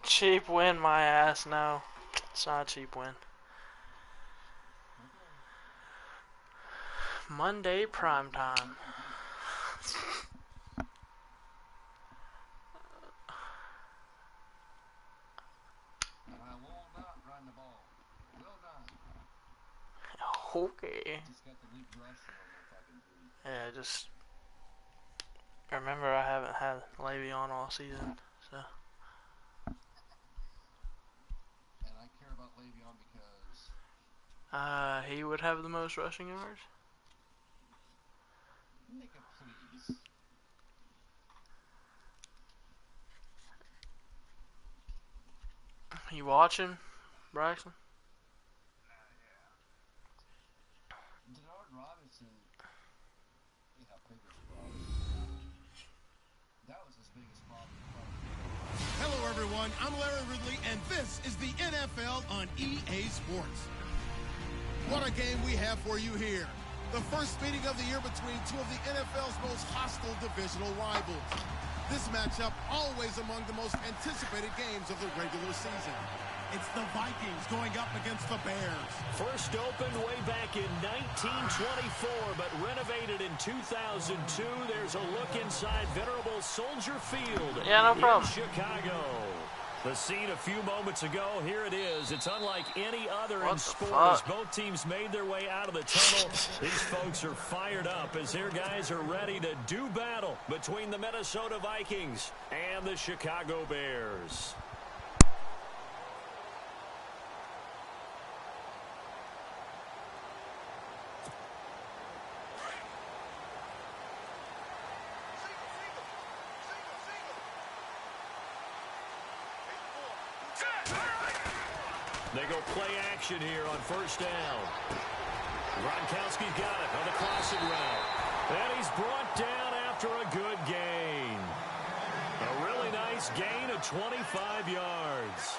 Cheap win, my ass. No, it's not a cheap win. Monday prime time. Okay. Yeah, just remember I haven't had Le'Veon all season, so. And I care about Le'Veon because he would have the most rushing yards. Nika, please. You watching, Braxton? Denard Robinson, biggest problem. That was his biggest problem. Hello, everyone. I'm Larry Ridley, and this is the NFL on EA Sports. What a game we have for you here. The first meeting of the year between two of the NFL's most hostile divisional rivals. This matchup always among the most anticipated games of the regular season. It's the Vikings going up against the Bears. First opened way back in 1924, but renovated in 2002. There's a look inside venerable Soldier Field in Chicago. The scene a few moments ago, here it is. It's unlike any other in sport as both teams made their way out of the tunnel. These folks are fired up as their guys are ready to do battle between the Minnesota Vikings and the Chicago Bears. They go play action here on first down. Gronkowski's got it on the crossing route. And he's brought down after a good gain. A really nice gain of 25 yards.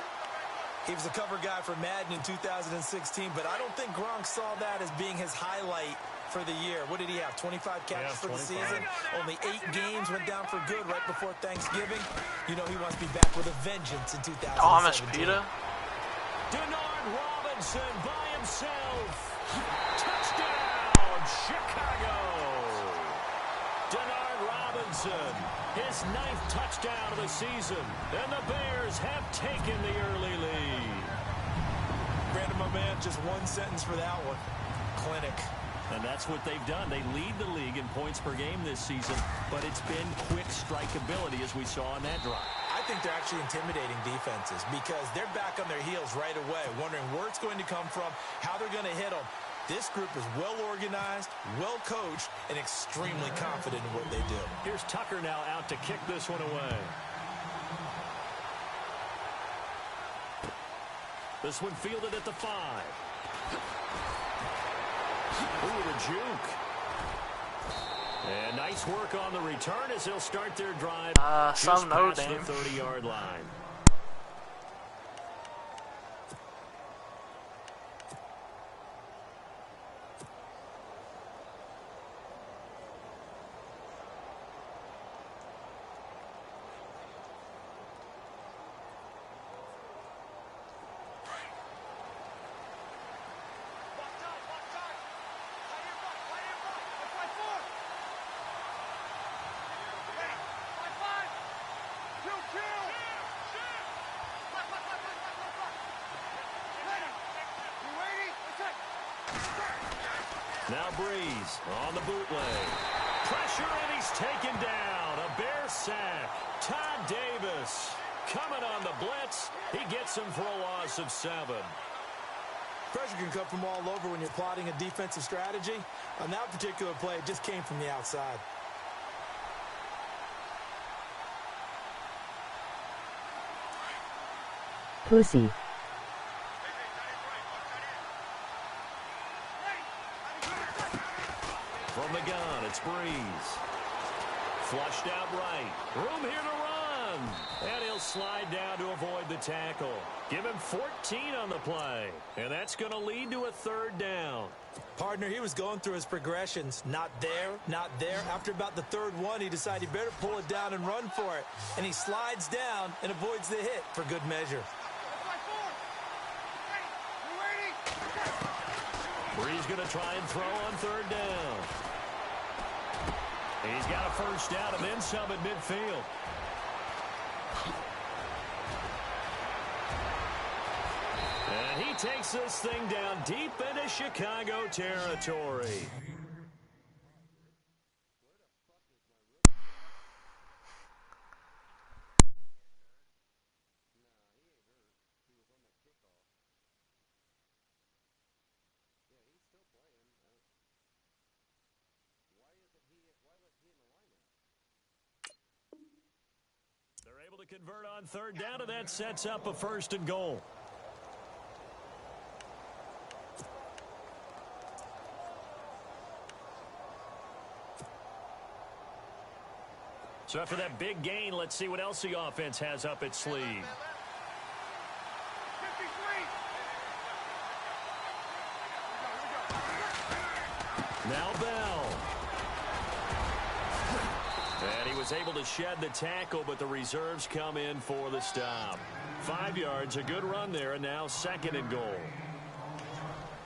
He was a cover guy for Madden in 2016, but I don't think Gronk saw that as being his highlight for the year. What did he have, 25 catches for the season? Only 8 games, went down for good right before Thanksgiving. You know he wants to be back with a vengeance in 2017. Thomas Peter. Denard Robinson by himself. Touchdown, Chicago. Denard Robinson, his 9th touchdown of the season. And the Bears have taken the early lead. Brandon, my man, just one sentence for that one. Clinic. And that's what they've done. They lead the league in points per game this season, but it's been quick strikeability as we saw in that drive. I think they're actually intimidating defenses because they're back on their heels right away, wondering where it's going to come from, how they're going to hit them. This group is well organized, well coached, and extremely confident in what they do. Here's Tucker now out to kick this one away. This one fielded at the 5. Ooh, the juke. And nice work on the return as they'll start their drive just past the 30-yard line. Now Breeze on the bootleg. Pressure, and he's taken down. A Bear sack. Todd Davis coming on the blitz. He gets him for a loss of 7. Pressure can come from all over when you're plotting a defensive strategy. On that particular play, it just came from the outside. Pussy. From the gun, it's Breeze. Flushed out right. Room here to run. And he'll He'll slide down to avoid the tackle. Give him 14 on the play. And that's going to lead to a third down. Partner, he was going through his progressions. Not there, not there. After about the third one, he decided he better pull it down and run for it. And he slides down and avoids the hit for good measure. Bree's going to try and throw on third down. He's got a first down and then some at midfield. And he takes this thing down deep into Chicago territory. They're able to convert on third down, and that sets up a first and goal. So after that big gain, let's see what else the offense has up its sleeve. Now Bell. And he was able to shed the tackle, but the reserves come in for the stop. 5 yards, a good run there, and now second and goal.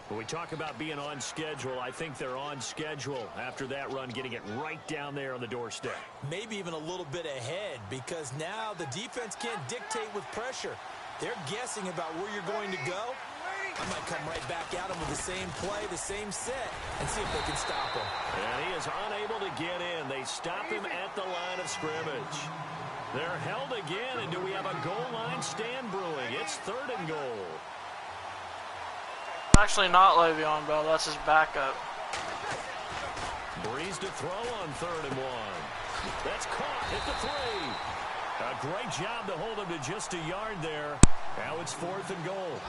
When we talk about being on schedule, I think they're on schedule after that run, getting it right down there on the doorstep. Maybe even a little bit ahead, because now the defense can't dictate with pressure. They're guessing about where you're going to go. I might come right back at them with the same play, the same set, and see if they can stop him. And he is unable to get in. They stop him at the line of scrimmage. They're held again, and do we have a goal line stand brewing? It's third and goal. Actually not Le'Veon Bell, that's his backup. Breeze to throw on third and one. That's caught at the 3. A great job to hold him to just a yard there. Now it's fourth and goal.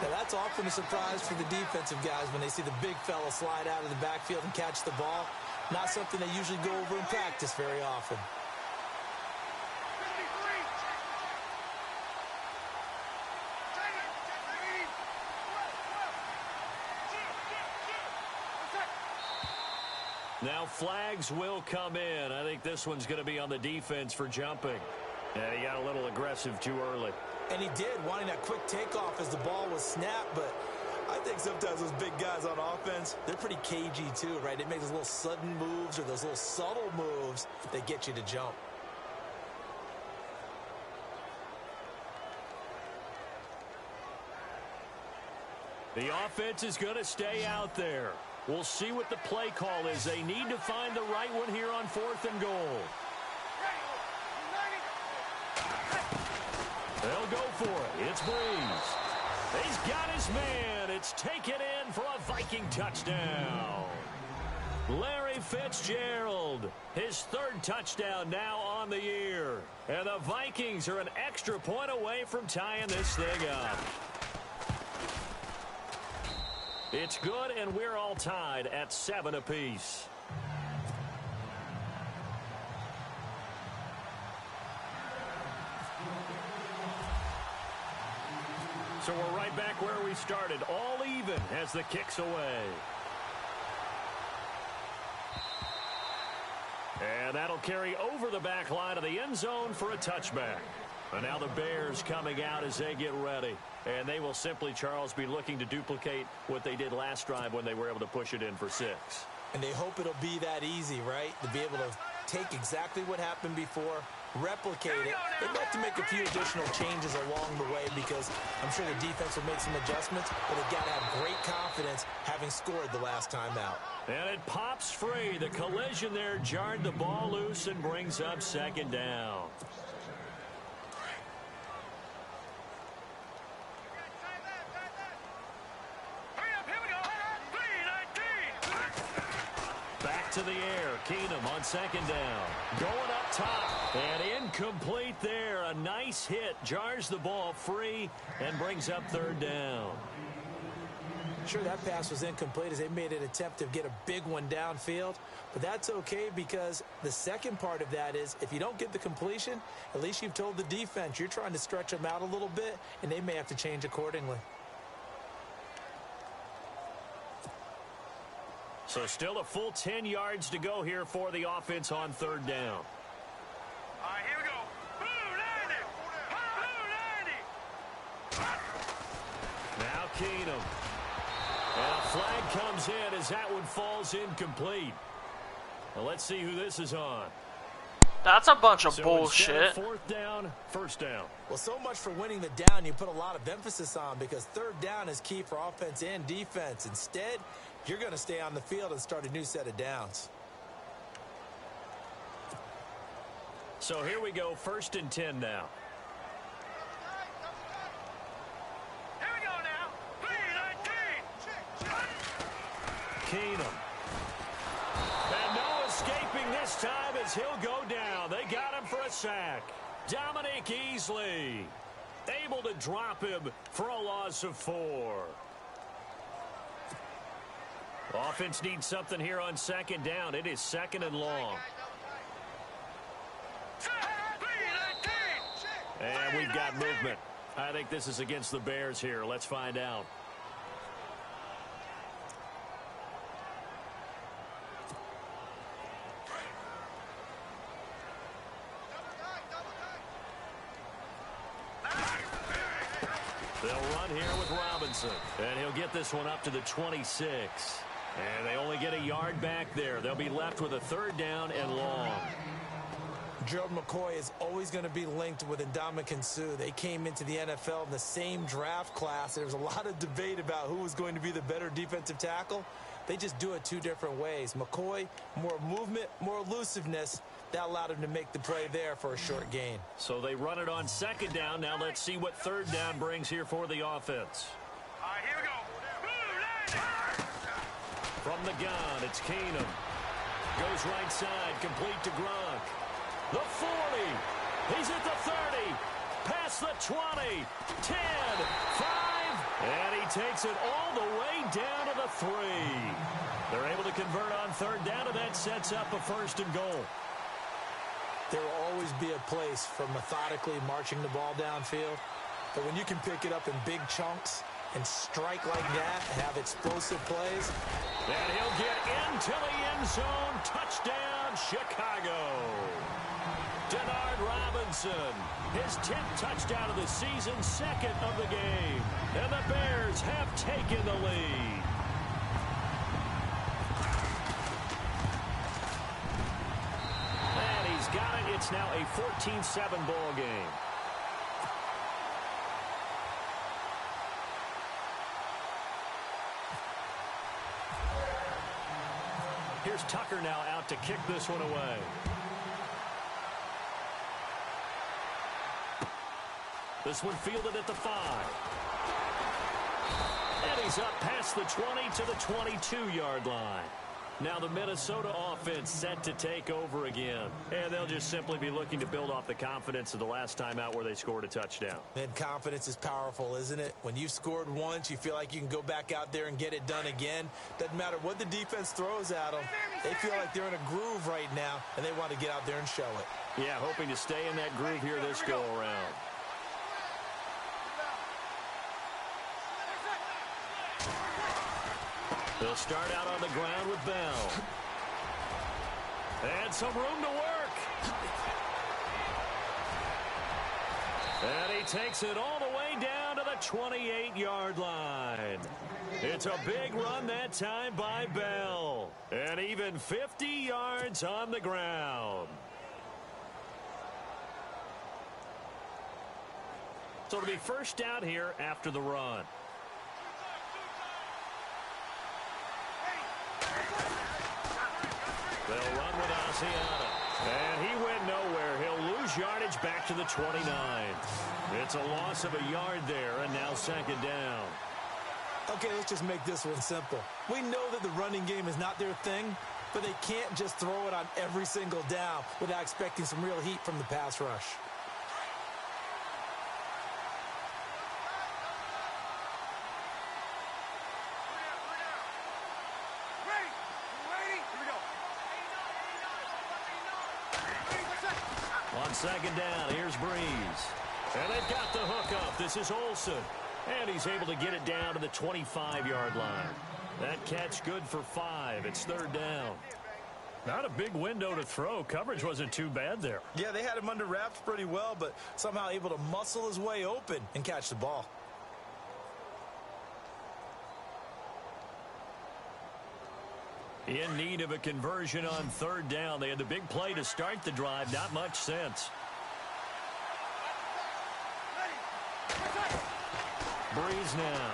Now that's often a surprise for the defensive guys when they see the big fella slide out of the backfield and catch the ball. Not something they usually go over in practice very often. Now flags will come in. I think this one's going to be on the defense for jumping. And he got a little aggressive too early. And he did, wanting that quick takeoff as the ball was snapped. But I think sometimes those big guys on offense, they're pretty cagey too, right? They make those little sudden moves or those little subtle moves that get you to jump. The offense is going to stay out there. We'll see what the play call is. They need to find the right one here on fourth and goal. They'll go for it. It's Breeze. He's got his man. It's taken in for a Viking touchdown. Larry Fitzgerald, his third touchdown now on the year. And the Vikings are an extra point away from tying this thing up. It's good, and we're all tied at 7 apiece. So we're right back where we started, all even as the kick's away. And that'll carry over the back line of the end zone for a touchback. And now the Bears coming out as they get ready. And they will simply, Charles, be looking to duplicate what they did last drive when they were able to push it in for 6. And they hope it'll be that easy, right? To be able to take exactly what happened before, replicate it. They'd like to make a few additional changes along the way because I'm sure the defense will make some adjustments, but they've got to have great confidence having scored the last time out. And it pops free. The collision there jarred the ball loose and brings up second down. Back to the air. Keenum on second down. Going up top. And incomplete there. A nice hit. Jars the ball free and brings up third down. Sure, that pass was incomplete as they made an attempt to get a big one downfield, but that's okay because the second part of that is if you don't get the completion, at least you've told the defense you're trying to stretch them out a little bit, and they may have to change accordingly. So still a full 10 yards to go here for the offense on third down. All right, here we go. Now Keenum. And a flag comes in as that one falls incomplete. Well, let's see who this is on. That's a bunch of So bullshit. Fourth down, first down. Well, so much for winning the down you put a lot of emphasis on because third down is key for offense and defense. Instead, you're going to stay on the field and start a new set of downs. So here we go, 1st and 10 now. Here we go now. 3-19. Keenum. And no escaping this time as he'll go down. They got him for a sack. Dominic Easley able to drop him for a loss of 4. Offense needs something here on 2nd down. It is 2nd and long. And we've got movement. I think this is against the Bears here. Let's find out. They'll run here with Robinson. And he'll get this one up to the 26. And they only get a yard back there. They'll be left with a 3rd down and long. Gerald McCoy is always going to be linked with Ndamukong Suh. They came into the NFL in the same draft class. There was a lot of debate about who was going to be the better defensive tackle. They just do it 2 different ways. McCoy, more movement, more elusiveness. That allowed him to make the play there for a short gain. So they run it on 2nd down. Now let's see what 3rd down brings here for the offense. All right, here we go. From the gun, it's Keenum. Goes right side, complete to Gronk. The 40. He's at the 30. Past the 20. 10. 5. And he takes it all the way down to the 3. They're able to convert on 3rd down, and that sets up a 1st and goal. There will always be a place for methodically marching the ball downfield. But when you can pick it up in big chunks and strike like that, have explosive plays. And he'll get into the end zone. Touchdown, Chicago. Denard Robinson, his 10th touchdown of the season, 2nd of the game. And the Bears have taken the lead. And he's got it. It's now a 14-7 ball game. Here's Tucker now out to kick this one away. This one fielded at the 5. And he's up past the 20 to the 22-yard line. Now the Minnesota offense set to take over again. And they'll just simply be looking to build off the confidence of the last time out where they scored a touchdown. And confidence is powerful, isn't it? When you've scored once, you feel like you can go back out there and get it done again. Doesn't matter what the defense throws at them. They feel like they're in a groove right now, and they want to get out there and show it. Yeah, hoping to stay in that groove here this go-around. They'll start out on the ground with Bell. And some room to work. And he takes it all the way down to the 28-yard line. It's a big run that time by Bell. And even 50 yards on the ground. So it'll be first down here after the run. They'll run with Asiata. And he went nowhere. He'll lose yardage back to the 29. It's a loss of a yard there, and now 2nd down. Okay, let's just make this one simple. We know that the running game is not their thing, but they can't just throw it on every single down without expecting some real heat from the pass rush. second down. Here's Breeze. And they've got the hook up. This is Olsen. And he's able to get it down to the 25-yard line. That catch good for 5. It's third down. Not a big window to throw. Coverage wasn't too bad there. Yeah, they had him under wraps pretty well, but somehow able to muscle his way open and catch the ball. In need of a conversion on third down. They had the big play to start the drive. Not much sense. Breeze now.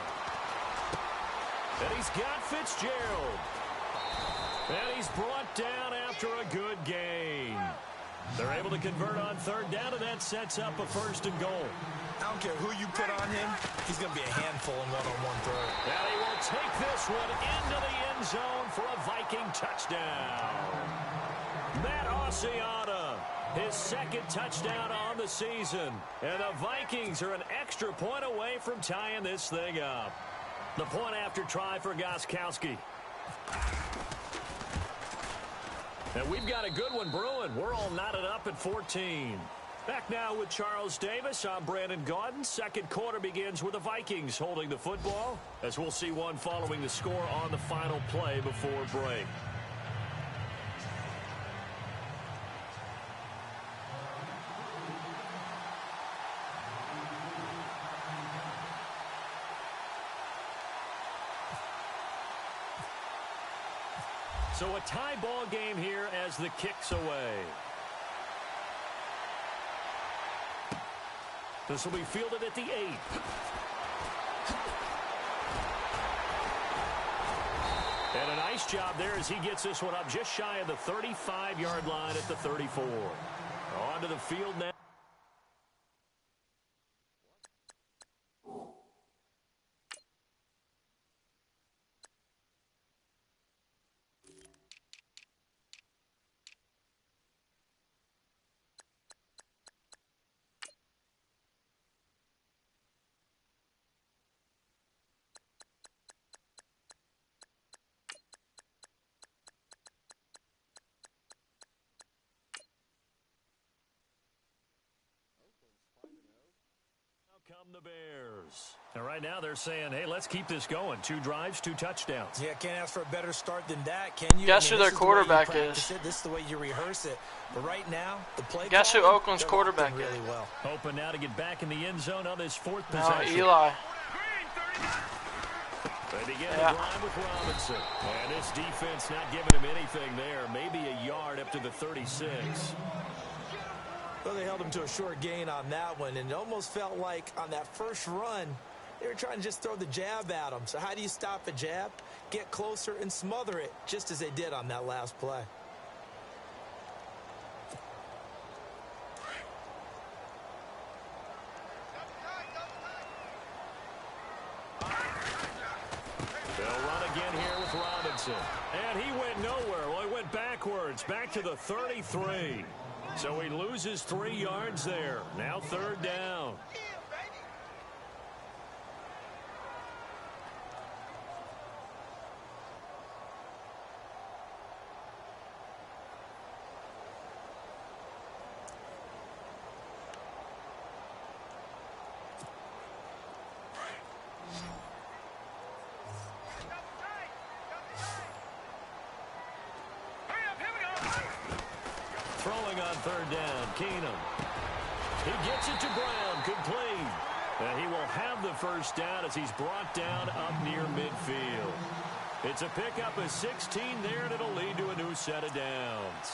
And he's got Fitzgerald. And he's brought down after a good gain. They're able to convert on third down, and that sets up a 1st and goal. I don't care who you put on him. He's going to be a handful in one-on-one throw. And he will take this one into the end zone for a Viking touchdown. Matt Oceana, his 2nd touchdown on the season. And the Vikings are an extra point away from tying this thing up. The point after try for Gostkowski. And we've got a good one brewing. We're all knotted up at 14. Back now with Charles Davis. I'm Brandon Gaudin. Second quarter begins with the Vikings holding the football, as we'll see one following the score on the final play before break. So a tie ball game here as the kick's away. This will be fielded at the 8. And a nice job there as he gets this one up just shy of the 35-yard line at the 34. On to the field now. Come the Bears. And right now they're saying, hey, let's keep this going. 2 drives, 2 touchdowns. Yeah, can't ask for a better start than that, can you? Guess who their quarterback is? This is the way you rehearse it. But right now, the play. Guess who Oakland's quarterback really is? well. Hoping now to get back in the end zone on this 4th No, possession. Eli. They begin the drive with Robinson. And this defense not giving him anything there. Maybe a yard up to the 36. Well, they held him to a short gain on that one, and it almost felt like on that first run, they were trying to just throw the jab at him. So how do you stop a jab? Get closer and smother it, just as they did on that last play. They'll run again here with Robinson. And he went nowhere. Well, he went backwards, back to the 33. So he loses 3 yards there. Now 3rd down. Throwing on 3rd down, Keenum. He gets it to Brown, complete. And he will have the 1st down as he's brought down up near midfield. It's a pickup of 16 there, and it'll lead to a new set of downs.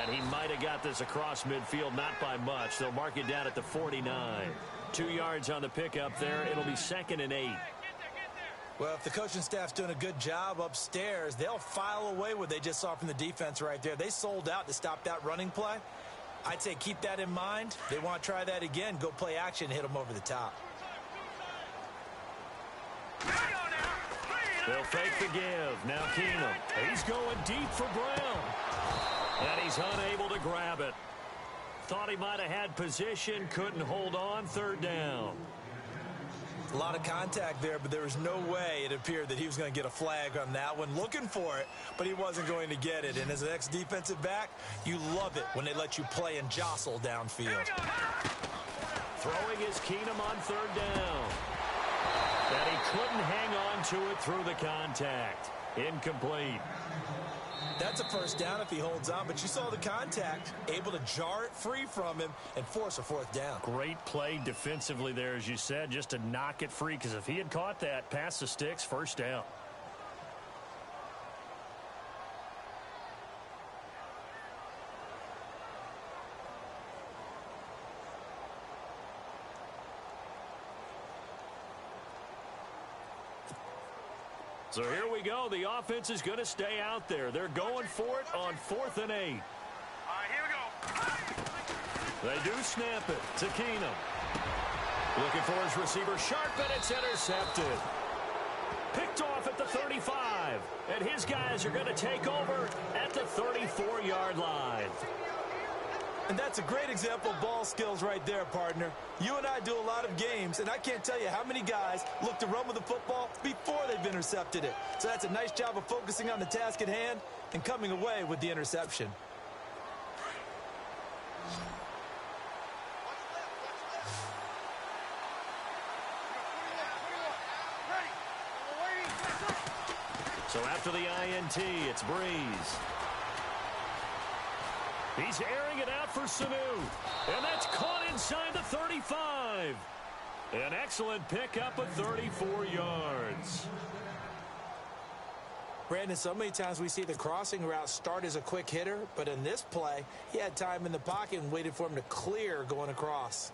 And he might have got this across midfield, not by much. They'll mark it down at the 49. 2 yards on the pickup there. It'll be 2nd and 8. Well, if the coaching staff's doing a good job upstairs, they'll file away what they just saw from the defense right there. They sold out to stop that running play. I'd say keep that in mind. They want to try that again. Go play action, hit them over the top. They'll fake the give. Now Keenum. He's going deep for Brown. And he's unable to grab it. Thought he might have had position, couldn't hold on, third down. A lot of contact there, but there was no way it appeared that he was going to get a flag on that one. Looking for it, but he wasn't going to get it. And as an ex-defensive back, you love it when they let you play and jostle downfield. Throwing is Keenum on third down. And he couldn't hang on to it through the contact. Incomplete. That's a first down if he holds on, but you saw the contact, able to jar it free from him and force a fourth down. Great play defensively there, as you said, just to knock it free, because if he had caught that, past the sticks, first down. So here we go. The offense is going to stay out there. They're going for it on 4th and 8. All right, here we go. They do snap it to Keenum. Looking for his receiver, sharp, and it's intercepted. Picked off at the 35. And his guys are going to take over at the 34-yard line. And that's a great example of ball skills right there, partner. You and I do a lot of games, and I can't tell you how many guys look to run with the football before they've intercepted it. So that's a nice job of focusing on the task at hand and coming away with the interception. So after the INT, it's Breeze. He's airing it out for Sanu. And that's caught inside the 35. An excellent pickup of 34 yards. Brandon, so many times we see the crossing route start as a quick hitter, but in this play, he had time in the pocket and waited for him to clear going across.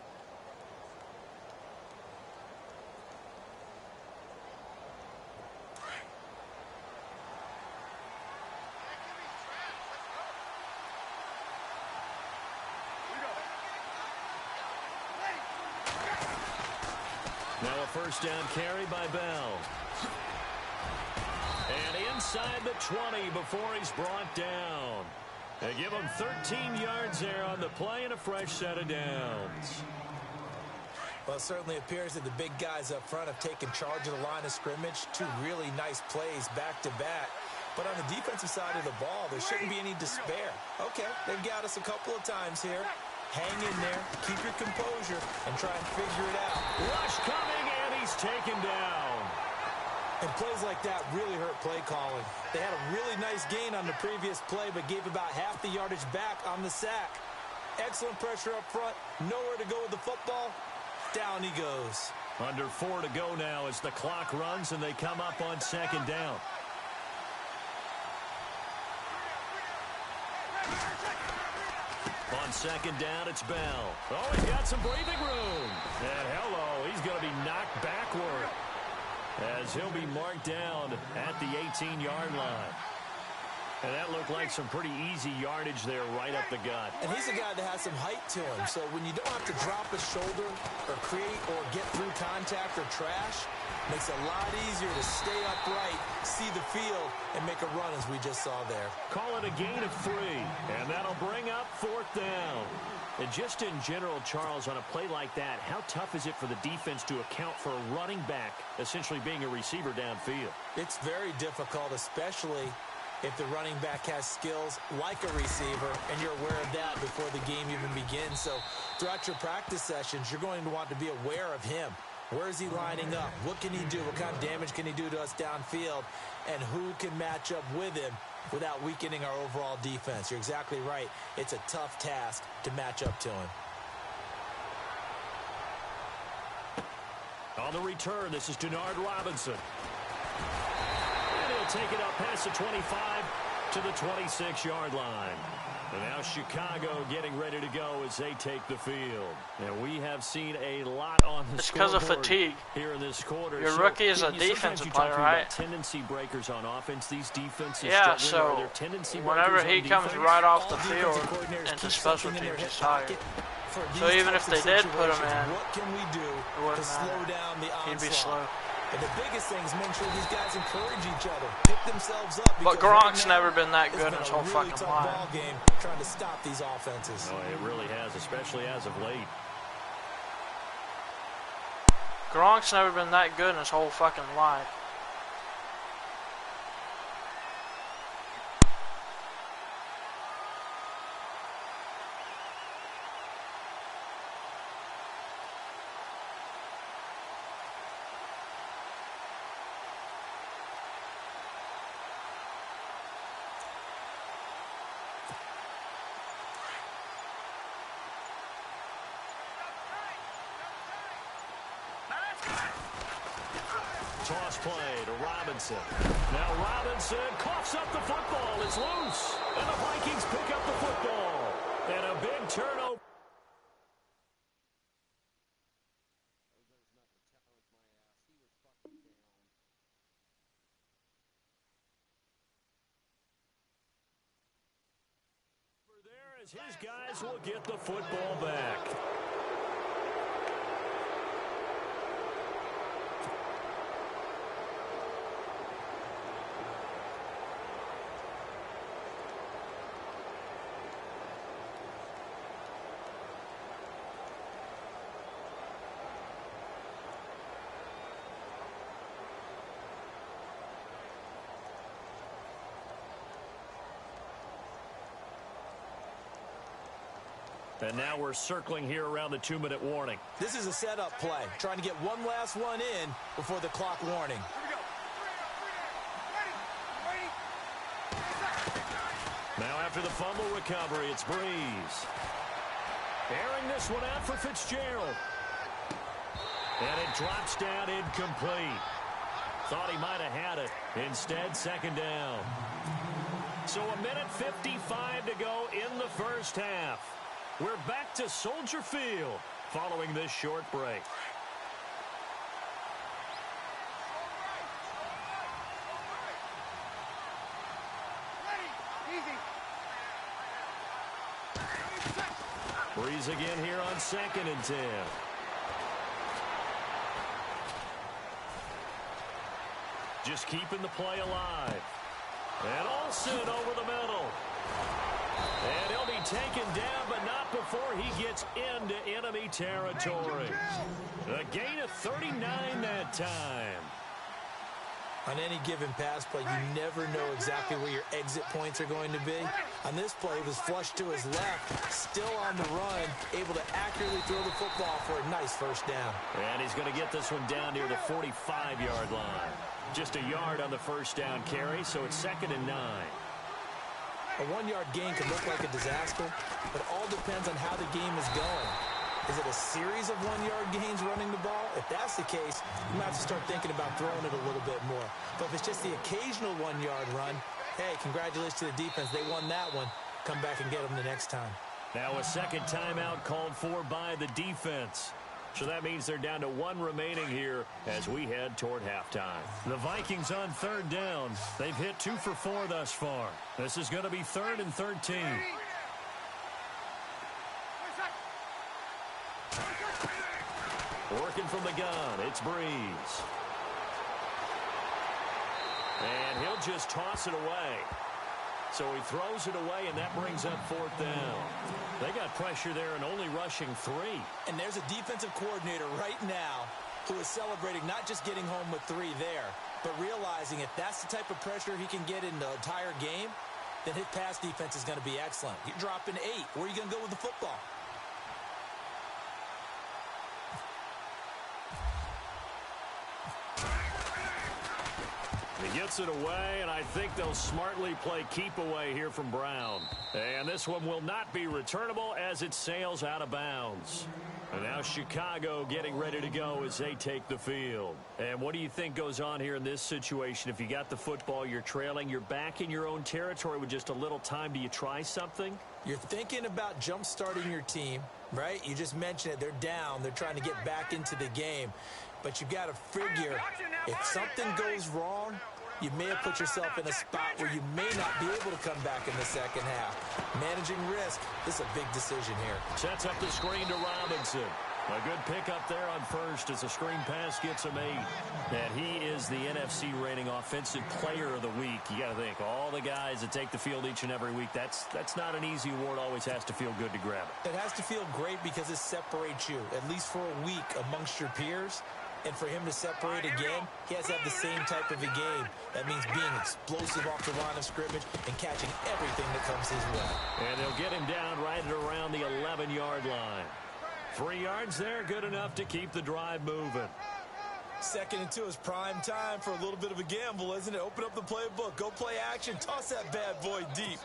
Now a first down carry by Bell. And inside the 20 before he's brought down. They give him 13 yards there on the play and a fresh set of downs. Well, it certainly appears that the big guys up front have taken charge of the line of scrimmage. Two really nice plays back-to-back. But on the defensive side of the ball, there shouldn't be any despair. Okay, they've got us a couple of times here. Hang in there, keep your composure, and try and figure it out. Rush coming, and he's taken down. And plays like that really hurt play calling. They had a really nice gain on the previous play, but gave about half the yardage back on the sack. Excellent pressure up front, nowhere to go with the football. Down he goes. Under 4 to go now as the clock runs, and they come up on second down. On second down, it's Bell. Oh, he's got some breathing room. And hello, he's going to be knocked backward as he'll be marked down at the 18-yard line. And that looked like some pretty easy yardage there right up the gut. And he's a guy that has some height to him. So when you don't have to drop a shoulder or create or get through contact or trash, makes it a lot easier to stay upright, see the field, and make a run as we just saw there. Call it a gain of 3, and that'll bring up 4th down. And just in general, Charles, on a play like that, how tough is it for the defense to account for a running back essentially being a receiver downfield? It's very difficult, especially if the running back has skills like a receiver, and you're aware of that before the game even begins. So throughout your practice sessions, you're going to want to be aware of him. Where is he lining up? What can he do? What kind of damage can he do to us downfield? And who can match up with him without weakening our overall defense? You're exactly right. It's a tough task to match up to him. On the return, this is Denard Robinson. And he'll take it up past the 25 to the 26-yard line. And now Chicago getting ready to go as they take the field. And we have seen a lot on the scoreboard. It's because of fatigue. Here in this quarter. Your rookie is a defensive player, right? Tendency breakers on offense. These defenses, yeah. So whenever he comes right off the field into special teams, he's tired. So even if they did put him in, what can we do to slow down the onslaught? He'd be slow. And the biggest thing is make sure these guys encourage each other, pick themselves up. But Gronk's never been that good in his whole fucking life. Ball game trying to stop these offenses. Oh, it really has, especially as of late. Gronk's never been that good in his whole fucking life. Toss play to Robinson. Now Robinson coughs up the football. It's loose. And the Vikings pick up the football. And a big turnover. There as his guys will get the football back. And now we're circling here around the 2-minute warning. This is a setup play, trying to get one last one in before the clock warning. Now after the fumble recovery, it's Breeze. Airing this one out for Fitzgerald. And it drops down incomplete. Thought he might have had it. Instead, second down. So 1:55 to go in the first half. We're back to Soldier Field following this short break. Breeze again here on 2nd and 10. Just keeping the play alive. And Olsen over the middle. And he'll be taken down, but not before he gets into enemy territory. A gain of 39 that time. On any given pass play, you never know exactly where your exit points are going to be. On this play, he was flushed to his left, still on the run, able to accurately throw the football for a nice first down. And he's going to get this one down near the 45-yard line. Just a yard on the first down carry, so it's 2nd and 9. A 1-yard gain can look like a disaster, but it all depends on how the game is going. Is it a series of 1-yard gains running the ball? If that's the case, you might have to start thinking about throwing it a little bit more. But if it's just the occasional 1-yard run, hey, congratulations to the defense. They won that one. Come back and get them the next time. Now a second timeout called for by the defense. So that means they're down to 1 remaining here as we head toward halftime. The Vikings on 3rd down. They've hit 2 for 4 thus far. This is going to be 3rd and 13. Working from the gun, it's Breeze. And he'll just toss it away. So he throws it away, and that brings up 4th down. They got pressure there and only rushing 3. And there's a defensive coordinator right now who is celebrating not just getting home with 3 there, but realizing if that's the type of pressure he can get in the entire game, then his pass defense is going to be excellent. You're dropping 8. Where are you going to go with the football? He gets it away, and I think they'll smartly play keep away here from Brown. And this one will not be returnable as it sails out of bounds. And now Chicago getting ready to go as they take the field. And what do you think goes on here in this situation? If you got the football, you're trailing, you're back in your own territory with just a little time. Do you try something? You're thinking about jump-starting your team, right? You just mentioned it. They're down. They're trying to get back into the game. But you got to figure if something goes wrong, you may have put yourself in a spot where you may not be able to come back in the second half. Managing risk, this is a big decision here. Sets up the screen to Robinson. A good pickup there on first as the screen pass gets him 8. And he is the NFC rating offensive player of the week. You got to think, all the guys that take the field each and every week, that's not an easy award. Always has to feel good to grab it. It has to feel great because it separates you, at least for a week, amongst your peers. And for him to separate again, he has to have the same type of a game. That means being explosive off the line of scrimmage and catching everything that comes his way. And they'll get him down right at around the 11-yard line. 3 yards there, good enough to keep the drive moving. 2nd and 2 is prime time for a little bit of a gamble, isn't it? Open up the playbook, go play action, toss that bad boy deep.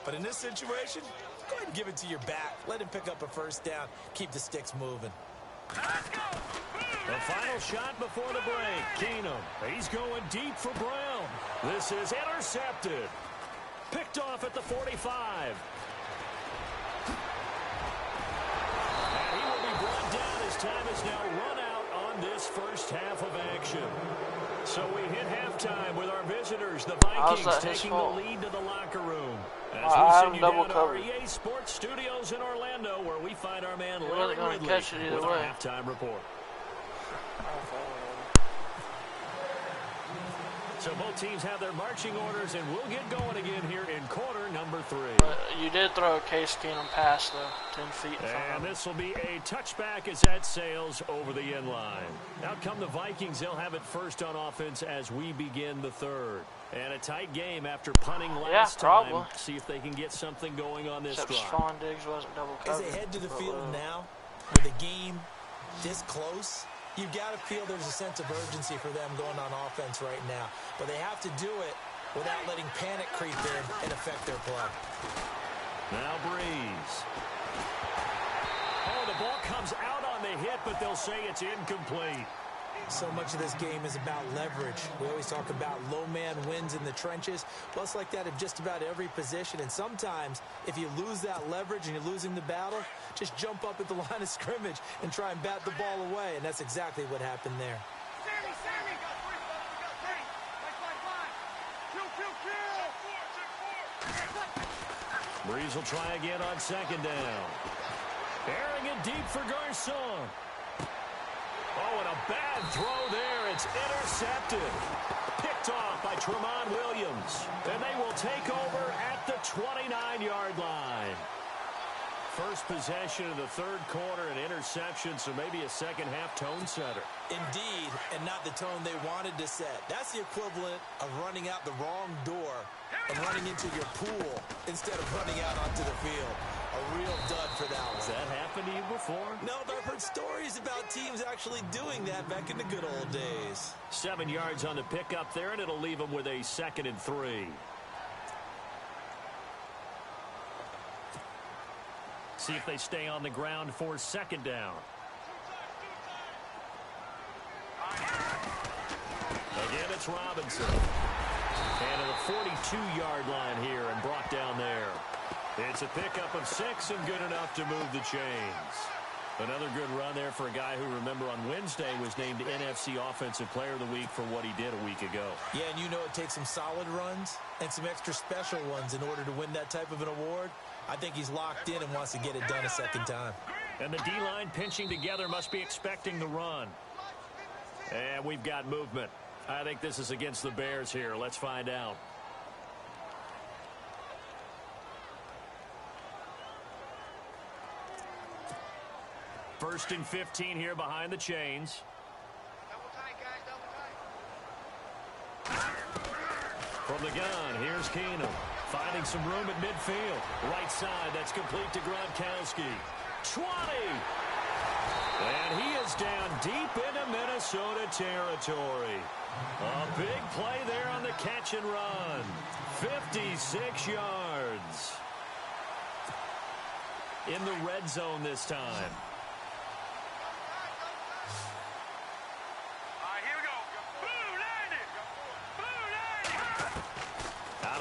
But in this situation, go ahead and give it to your back. Let him pick up a first down. Keep the sticks moving. The final shot before the break. Keenum. He's going deep for Brown. This is intercepted. Picked off at the 45. And he will be brought down as time is now run out on this first half of action. So we hit halftime with our visitors, the Vikings, taking the lead to the locker room. As we send you down to our EA Sports Studios in Orlando, where we find our man Larry Ridley with our halftime report. So both teams have their marching orders, and we'll get going again here in quarter number 3. You did throw a Case Keenum pass, though, 10 feet in front. And this will be a touchback as that sails over the end line. Out come the Vikings. They'll have it first on offense as we begin the third. And a tight game after punting last time. See if they can get something going on this drive. Stephon Diggs wasn't double covered. As they head to the field now, with a game this close, you've got to feel there's a sense of urgency for them going on offense right now. But they have to do it without letting panic creep in and affect their play. Now Breeze. Oh, the ball comes out on the hit, but they'll say it's incomplete. So much of this game is about leverage. We always talk about low man wins in the trenches. Well, it's like that in just about every position. And sometimes, if you lose that leverage and you're losing the battle, just jump up at the line of scrimmage and try and bat the ball away. And that's exactly what happened there. Sammy! Got three! Kill! Breeze will try again on 2nd down. Airing it deep for Garcon. Oh, and a bad throw there. It's intercepted. Picked off by Tramon Williams. And they will take over at the 29-yard line. First possession of the third quarter, an interception, so maybe a second-half tone setter. Indeed, and not the tone they wanted to set. That's the equivalent of running out the wrong door and running into your pool instead of running out onto the field. A real dud for that one. Has that happened to you before? No, but I've heard stories about teams actually doing that back in the good old days. 7 yards on the pickup there, and it'll leave them with a 2nd and 3. See if they stay on the ground for 2nd down. Again, it's Robinson. And to the 42-yard line here and brought down there. It's a pickup of 6 and good enough to move the chains. Another good run there for a guy who, remember, on Wednesday was named NFC Offensive Player of the Week for what he did a week ago. Yeah, and you know it takes some solid runs and some extra special ones in order to win that type of an award. I think he's locked in and wants to get it done a second time. And the D-line pinching together must be expecting the run. And we've got movement. I think this is against the Bears here. Let's find out. First and 15 here behind the chains. Double tight, guys, double tight. From the gun, here's Keenum. Finding some room at midfield. Right side, that's complete to Gronkowski. 20! And he is down deep into Minnesota territory. A big play there on the catch and run. 56 yards. In the red zone this time.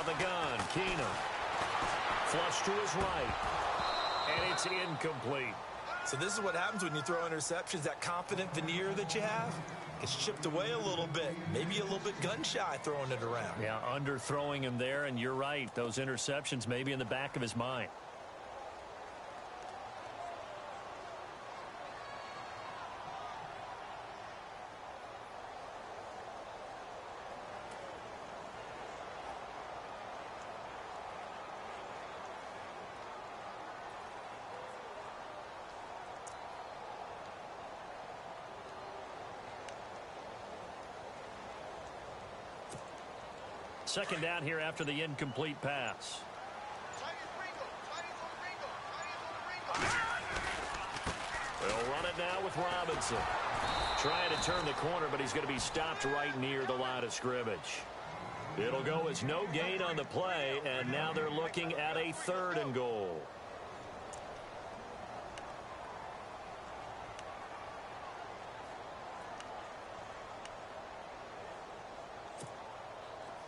The gun, Keenum. Flush to his right. And it's incomplete. So this is what happens when you throw interceptions. That confident veneer that you have gets chipped away a little bit. Maybe a little bit gun-shy throwing it around. Yeah, underthrowing him there, and you're right. Those interceptions may be in the back of his mind. Second down here after the incomplete pass. They'll run it now with Robinson. Trying to turn the corner, but he's going to be stopped right near the line of scrimmage. It'll go as no gain on the play, and now they're looking at a 3rd and goal.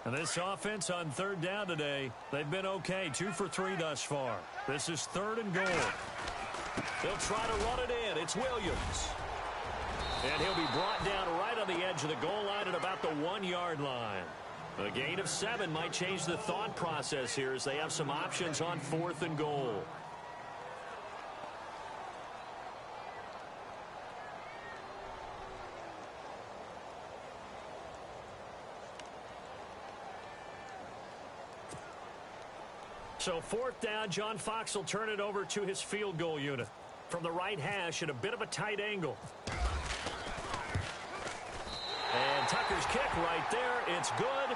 And this offense on 3rd down today, they've been okay. 2 for 3 thus far. This is 3rd and goal. They'll try to run it in. It's Williams. And he'll be brought down right on the edge of the goal line at about the 1-yard line. A gain of 7 might change the thought process here as they have some options on 4th and goal. So 4th down, John Fox will turn it over to his field goal unit. From the right hash at a bit of a tight angle. And Tucker's kick right there. It's good,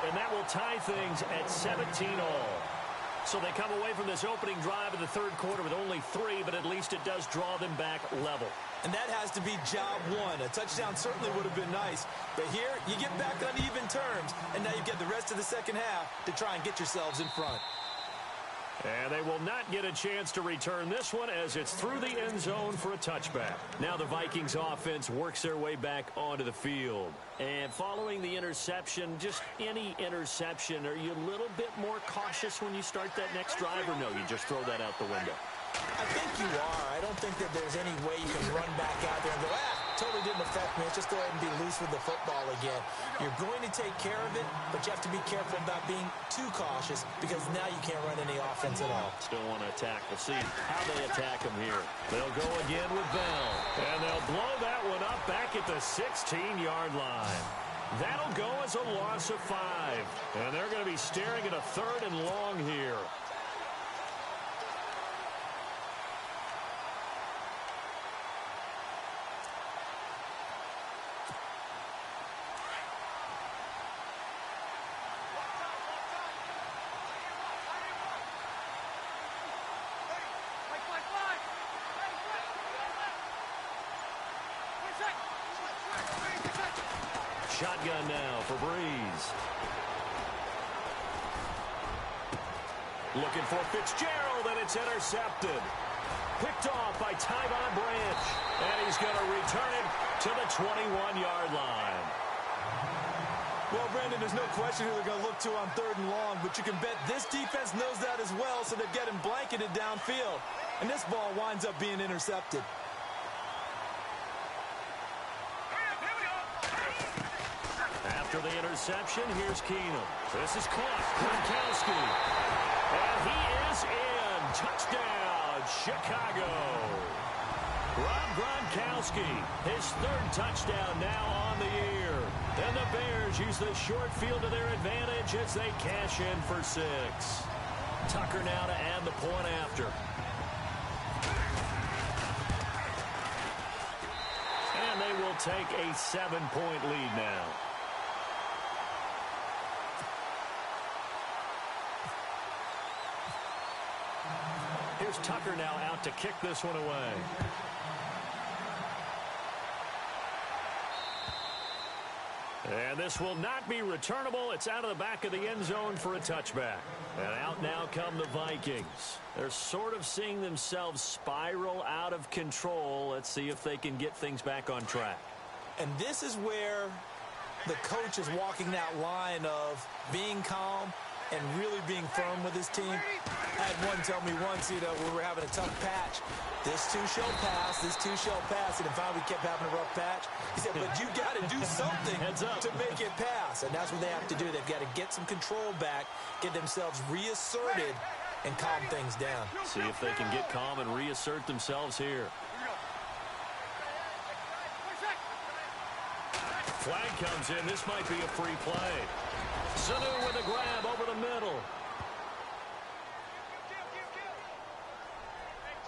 and that will tie things at 17 all. So they come away from this opening drive in the 3rd quarter with only 3, but at least it does draw them back level. And that has to be job 1. A touchdown certainly would have been nice. But here, you get back on even terms, and now you get the rest of the second half to try and get yourselves in front. And they will not get a chance to return this one as it's through the end zone for a touchback. Now the Vikings offense works their way back onto the field. And following the interception, just any interception, are you a little bit more cautious when you start that next drive, or no, you just throw that out the window? I think you are. I don't think that there's any way you can run back out there and go, totally didn't affect me. Let's just go ahead and be loose with the football again. You're going to take care of it, but you have to be careful about being too cautious because now you can't run any offense at all. Still want to attack. We'll see how they attack him here. They'll go again with Bell, and they'll blow that one up back at the 16-yard line. That'll go as a loss of 5, and they're going to be staring at a 3rd and long here. Shotgun now for Breeze. Looking for Fitzgerald, and it's intercepted. Picked off by Tyvon Branch. And he's going to return it to the 21-yard line. Well, Brandon, there's no question who they're going to look to on 3rd and long, but you can bet this defense knows that as well, so they're getting blanketed downfield. And this ball winds up being intercepted. After the interception, here's Keenum. This is caught. Gronkowski. And he is in. Touchdown, Chicago. Rob Gronkowski, his 3rd touchdown now on the year. And the Bears use the short field to their advantage as they cash in for 6. Tucker now to add the point after. And they will take a 7-point lead now. Here's Tucker now out to kick this one away. And this will not be returnable. It's out of the back of the end zone for a touchback. And out now come the Vikings. They're sort of seeing themselves spiral out of control. Let's see if they can get things back on track. And this is where the coach is walking that line of being calm and really being firm with his team. I had one tell me once, we were having a tough patch. This too shall pass, this too shall pass. And finally we kept having a rough patch. He said, but you got to do something to make it pass. And that's what they have to do. They've got to get some control back, get themselves reasserted, and calm things down. See if they can get calm and reassert themselves here. Flag comes in. This might be a free play. Sanu with a grab over the middle.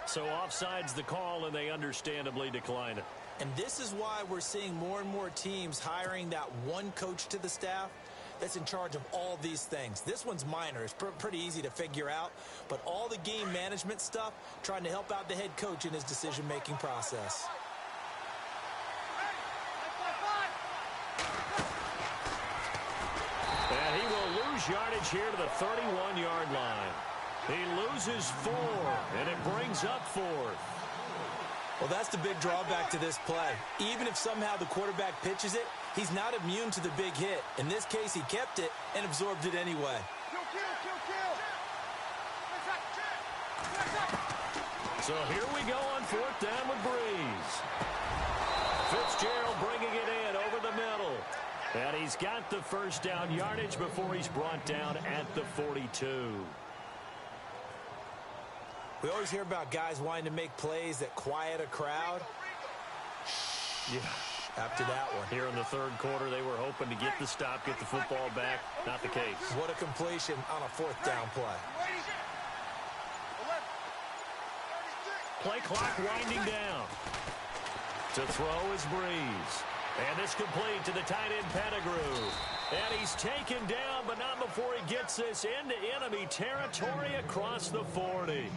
So offside's the call, and they understandably decline it. And this is why we're seeing more and more teams hiring that one coach to the staff that's in charge of all these things. This one's minor. It's pretty easy to figure out, but all the game management stuff, trying to help out the head coach in his decision-making process. And he will lose yardage here to the 31-yard line. He loses 4, and it brings up 4th. Well, that's the big drawback to this play. Even if somehow the quarterback pitches it, he's not immune to the big hit. In this case, he kept it and absorbed it anyway. So here we go on 4th down with Breeze. Fitzgerald bringing it in over the middle. And he's got the first down yardage before he's brought down at the 42. We always hear about guys wanting to make plays that quiet a crowd. Yeah. After that one. Here in the 3rd quarter, they were hoping to get the stop, get the football back. Not the case. What a completion on a 4th down play. Play clock winding down. To throw is Breeze. And it's complete to the tight end Pettigrew. And he's taken down, but not before he gets this into enemy territory across the 40.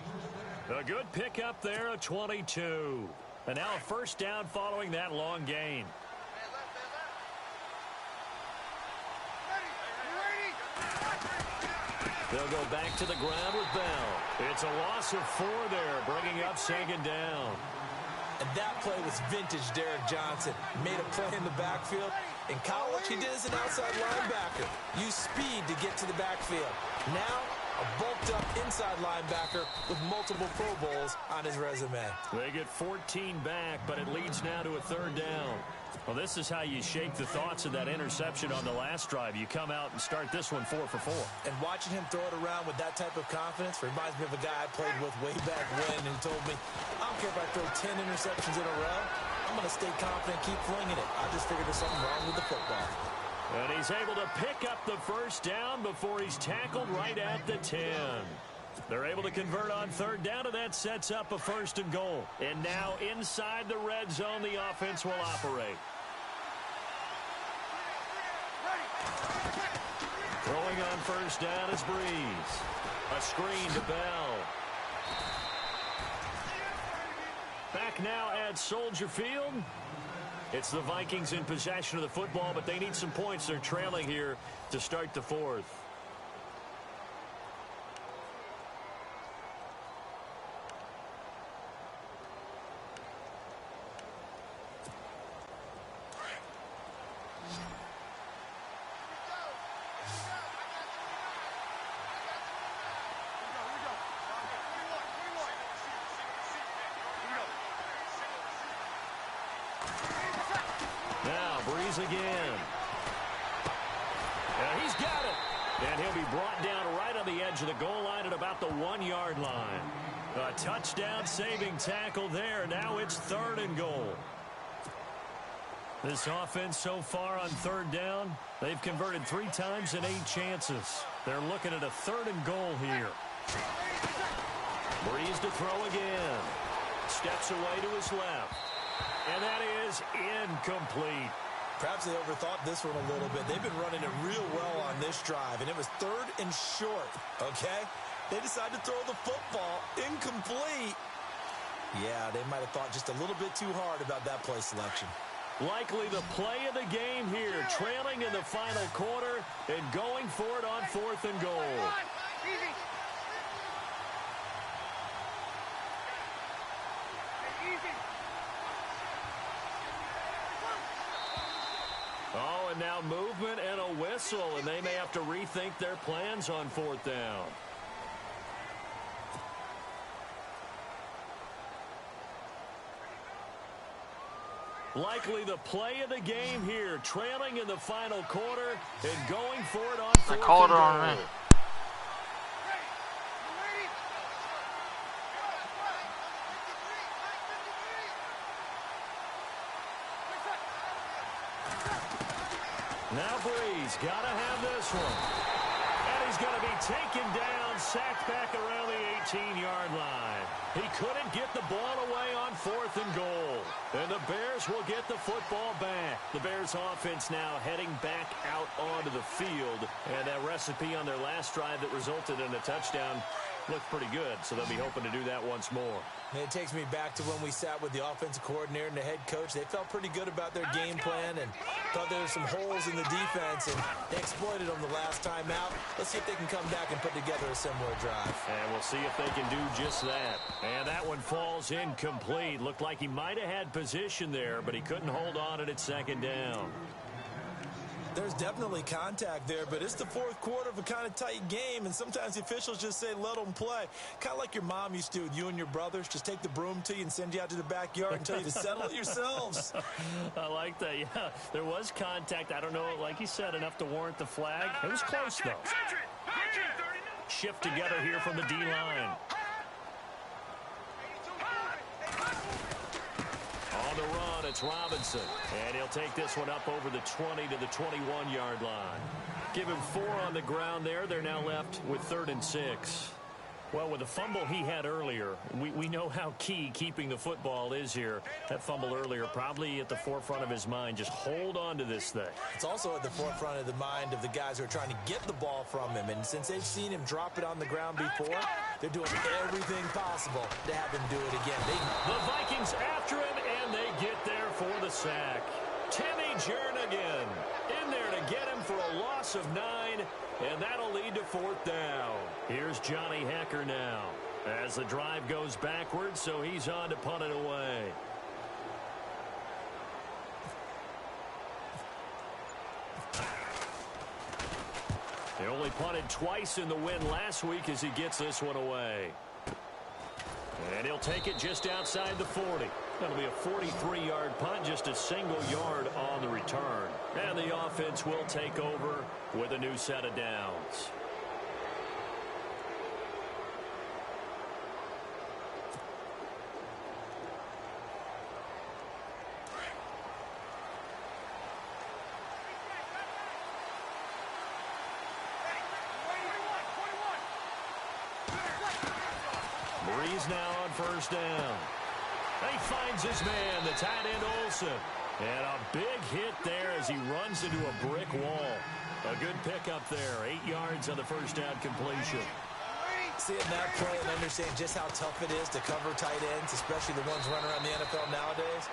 A good pickup there, a 22. And now a first down following that long gain. They'll go back to the ground with Bell. It's a loss of 4 there, bringing up 2nd down. And that play was vintage Derek Johnson. Made a play in the backfield. In college, he did as an outside linebacker. Used speed to get to the backfield. Now, a bulked-up inside linebacker with multiple Pro Bowls on his resume. They get 14 back, but it leads now to a 3rd down. Well, this is how you shake the thoughts of that interception on the last drive. You come out and start this one 4 for 4. And watching him throw it around with that type of confidence reminds me of a guy I played with way back when who told me, I don't care if I throw 10 interceptions in a row. I'm going to stay confident, keep flinging it. I just figured there's something wrong with the football. And he's able to pick up the first down before he's tackled right at the 10. They're able to convert on 3rd down, and that sets up a 1st and goal. And now inside the red zone, the offense will operate. Throwing on 1st down is Breeze. A screen to Bell. Back now at Soldier Field. It's the Vikings in possession of the football, but they need some points. They're trailing here to start the 4th. Again. He's got it. And he'll be brought down right on the edge of the goal line at about the 1-yard line. A touchdown saving tackle there. Now it's 3rd and goal. This offense so far on 3rd down, they've converted 3 times in 8 chances. They're looking at a 3rd and goal here. Breeze to throw again. Steps away to his left. And that is incomplete. Perhaps they overthought this one a little bit. They've been running it real well on this drive, and it was 3rd and short, okay? They decided to throw the football incomplete. Yeah, they might have thought just a little bit too hard about that play selection. Likely the play of the game here, trailing in the final quarter and going for it on 4th and goal. Oh, and now movement and a whistle, and they may have to rethink their plans on 4th down. Likely the play of the game here, trailing in the final quarter and going for it on 4th and goal. I called it on me. Now Breeze got to have this one. And he's going to be taken down down, sacked back around the 18-yard line. He couldn't get the ball away on 4th and goal. And the Bears will get the football back. The Bears offense now heading back out onto the field. And that recipe on their last drive that resulted in a touchdown looked pretty good, so they'll be hoping to do that once more. It takes me back to when we sat with the offensive coordinator and the head coach. They felt pretty good about their game plan and thought there were some holes in the defense, and they exploited them the last time out. Let's see if they can come back and put together a similar drive. And we'll see if they can do just that. And that one falls incomplete. Looked like he might have had position there, but he couldn't hold on at its 2nd down. There's definitely contact there, but it's the 4th quarter of a kind of tight game, and sometimes the officials just say, let them play. Kind of like your mom used to with you and your brothers. Just take the broom to you and send you out to the backyard and tell you to settle it yourselves. I like that, yeah. There was contact. I don't know, like you said, enough to warrant the flag. It was close, though. Shift together here from the D-line. On the run, it's Robinson. And he'll take this one up over the 20 to the 21-yard line. Give him 4 on the ground there. They're now left with 3rd and 6. Well, with the fumble he had earlier, we know how key keeping the football is here. That fumble earlier probably at the forefront of his mind. Just hold on to this thing. It's also at the forefront of the mind of the guys who are trying to get the ball from him. And since they've seen him drop it on the ground before, they're doing everything possible to have him do it again. The Vikings after him, and they get there for the sack. Timmy Jernigan in there to get him for a loss of 9, and that'll lead to 4th down. Here's Johnny Hecker now as the drive goes backwards, so he's on to punt it away. He only punted twice in the win last week as he gets this one away. And he'll take it just outside the 40. That'll be a 43-yard punt, just a single yard on the return. And the offense will take over with a new set of downs. Breeze now on 1st down. He finds his man, the tight end Olsen. And a big hit there as he runs into a brick wall. A good pickup there. 8 yards on the 1st down completion. Seeing that play and understanding just how tough it is to cover tight ends, especially the ones running around the NFL nowadays,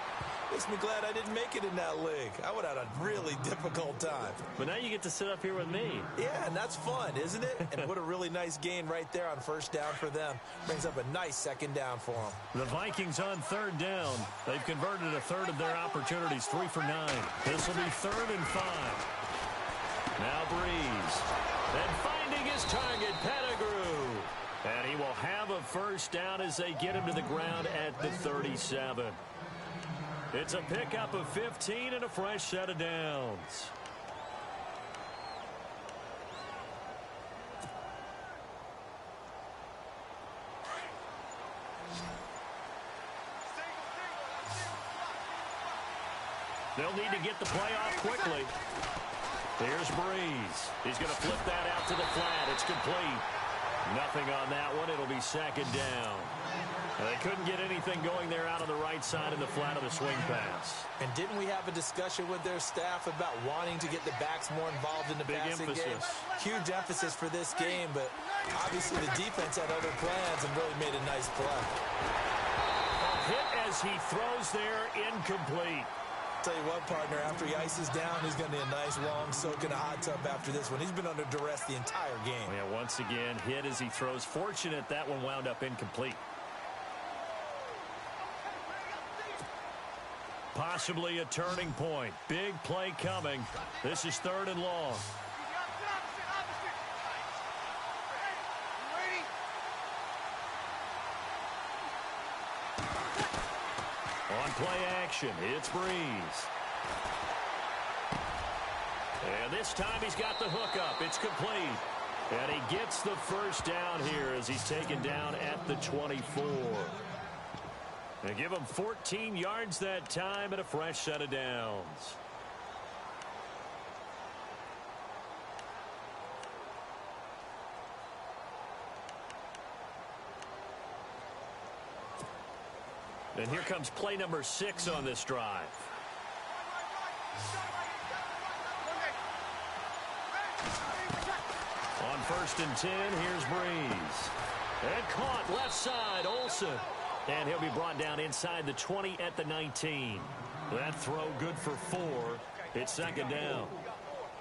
makes me glad I didn't make it in that league. I would have had a really difficult time. But now you get to sit up here with me. Yeah, and that's fun, isn't it? And what a really nice gain right there on 1st down for them. Brings up a nice 2nd down for them. The Vikings on 3rd down. They've converted a third of their opportunities, 3 for 9. This will be 3rd and 5. Now Breeze. And finding his target, Pettigrew. And he will have a 1st down as they get him to the ground at the 37. It's a pickup of 15 and a fresh set of downs. They'll need to get the play off quickly. Here's Breeze. He's going to flip that out to the flat. It's complete. Nothing on that one. It'll be 2nd down. They couldn't get anything going there out on the right side of the flat of the swing pass. And didn't we have a discussion with their staff about wanting to get the backs more involved in the passing game? Huge emphasis for this game, but obviously the defense had other plans and really made a nice play. A hit as he throws there, incomplete. Tell you what, partner, after he ices down, he's going to need a nice long soak in a hot tub after this one. He's been under duress the entire game. Yeah, once again, hit as he throws. Fortunate that one wound up incomplete. Possibly a turning point. Big play coming. This is 3rd and long. On play action, it's Breeze. And this time he's got the hook up. It's complete. And he gets the 1st down here as he's taken down at the 24. They give him 14 yards that time and a fresh set of downs. And here comes play number 6 on this drive. On 1st and 10, here's Breeze. And caught left side, Olsen. And he'll be brought down inside the 20 at the 19. That throw good for 4. It's 2nd down.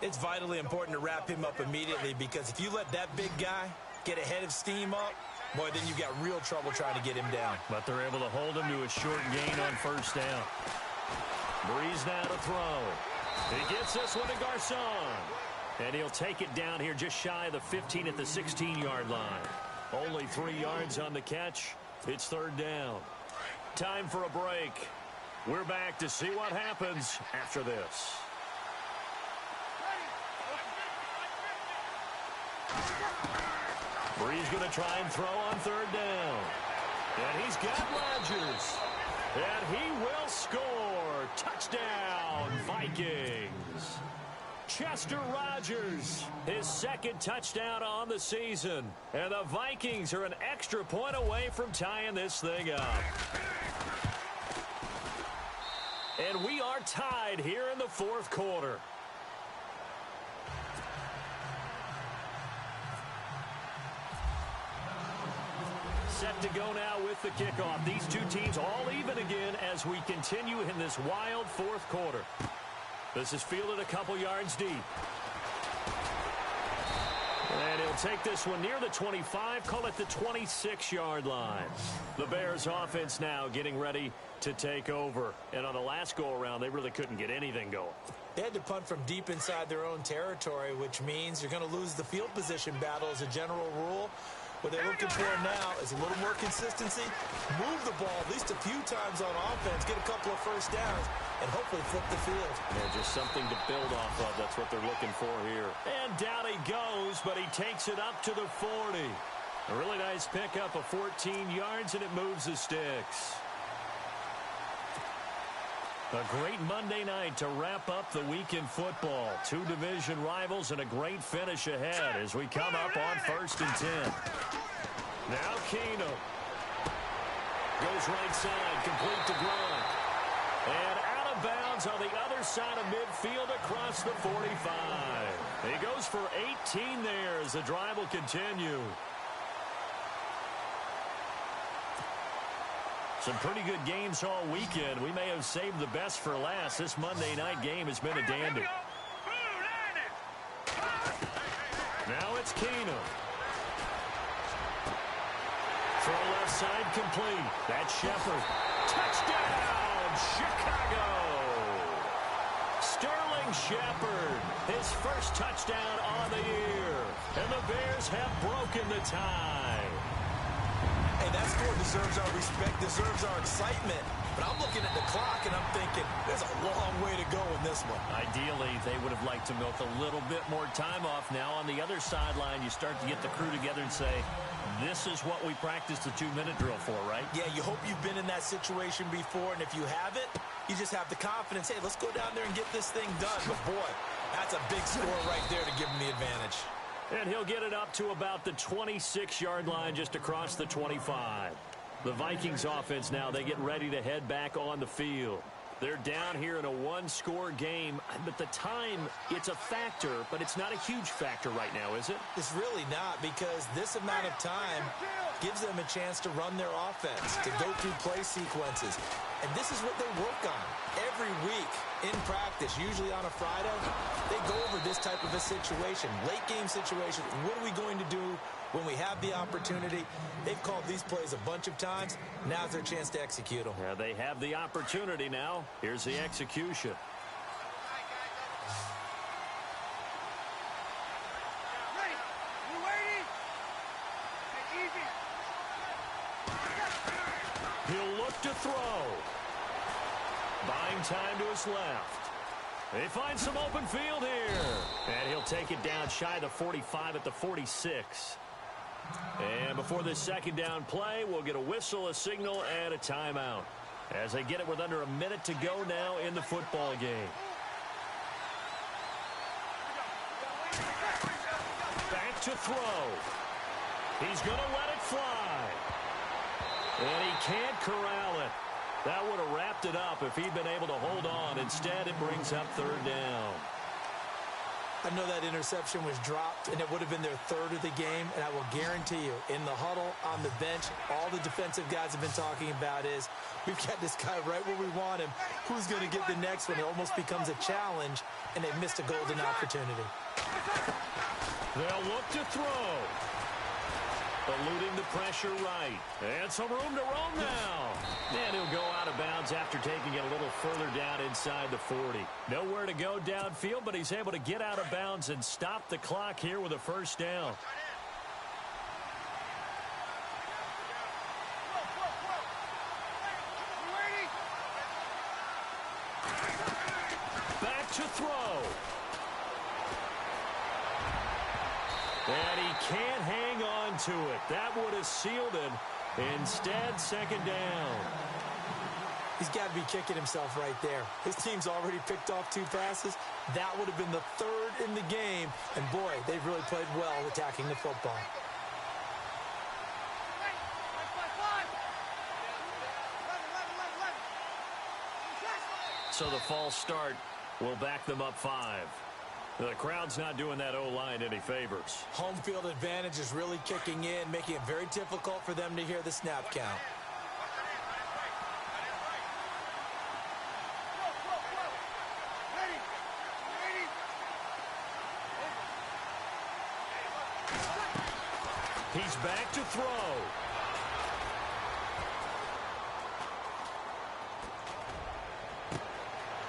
It's vitally important to wrap him up immediately, because if you let that big guy get ahead of steam up, boy, then you've got real trouble trying to get him down. But they're able to hold him to a short gain on 1st down. Breeze now to throw. He gets this one to Garcon. And he'll take it down here just shy of the 15 at the 16-yard line. Only 3 yards on the catch. It's 3rd down. Time for a break. We're back to see what happens after this. Breeze going to try and throw on 3rd down. And he's got Rodgers. And he will score. Touchdown, Vikings. Chester Rogers, his 2nd touchdown on the season. And the Vikings are an extra point away from tying this thing up. And we are tied here in the 4th quarter. Set to go now with the kickoff. These two teams all even again as we continue in this wild 4th quarter. This is fielded a couple yards deep. And he'll take this one near the 25, call it the 26-yard line. The Bears offense now getting ready to take over. And on the last go-around, they really couldn't get anything going. They had to punt from deep inside their own territory, which means you're going to lose the field position battle as a general rule. What they're looking for now is a little more consistency, move the ball at least a few times on offense, get a couple of 1st downs, and hopefully flip the field. Yeah, just something to build off of. That's what they're looking for here. And down he goes, but he takes it up to the 40. A really nice pickup of 14 yards, and it moves the sticks. A great Monday night to wrap up the week in football. 2 division rivals and a great finish ahead as we come up on 1st and 10. Now Keenum goes right side, complete to Gronk. And out of bounds on the other side of midfield across the 45. He goes for 18 there as the drive will continue. Some pretty good games all weekend. We may have saved the best for last. This Monday night game has been a dandy. Now it's Keenum. Throw left side complete. That's Shepard. Touchdown, Chicago. Sterling Shepard, his 1st touchdown on the year. And the Bears have broken the tie. Hey, that score deserves our respect, deserves our excitement. But I'm looking at the clock, and I'm thinking there's a long way to go in this one. Ideally, they would have liked to milk a little bit more time off. Now, on the other sideline, you start to get the crew together and say, this is what we practiced the 2-minute drill for, right? Yeah, you hope you've been in that situation before, and if you haven't, you just have the confidence, hey, let's go down there and get this thing done. But, boy, that's a big score right there to give them the advantage. And he'll get it up to about the 26-yard line just across the 25. The Vikings offense now, they get ready to head back on the field. They're down here in a 1-score game, but the time, it's a factor, but it's not a huge factor right now, is it? It's really not, because this amount of time gives them a chance to run their offense, to go through play sequences. And this is what they work on every week in practice, usually on a Friday. They go over this type of a situation, late game situation. What are we going to do when we have the opportunity? They've called these plays a bunch of times. Now's their chance to execute them. Yeah, they have the opportunity now. Here's the execution. He'll look to throw. Buying time to his left. They find some open field here. And he'll take it down shy of the 45 at the 46. And before this 2nd down play, we'll get a whistle, a signal, and a timeout. As they get it with under a minute to go now in the football game. Back to throw. He's going to let it fly. And he can't corral it. That would have wrapped it up if he'd been able to hold on. Instead, it brings up third down. I know that interception was dropped, and it would have been their third of the game, and I will guarantee you, in the huddle, on the bench, all the defensive guys have been talking about is, we've got this guy right where we want him. Who's going to get the next one? It almost becomes a challenge, and they've missed a golden opportunity. They'll look to throw. Eluding the pressure right. And some room to roam now. And he'll go out of bounds after taking it a little further down inside the 40. Nowhere to go downfield, but he's able to get out of bounds and stop the clock here with a first down. Back to throw. And he can't hang on to it. That would have sealed it. Instead, second down. He's got to be kicking himself right there. His team's already picked off 2 passes. That would have been the third in the game. And, boy, they've really played well attacking the football. So the false start will back them up 5. The crowd's not doing that O-line any favors. Home field advantage is really kicking in, making it very difficult for them to hear the snap count. He's back to throw.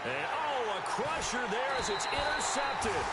And, oh, a crusher there as it's intercepted.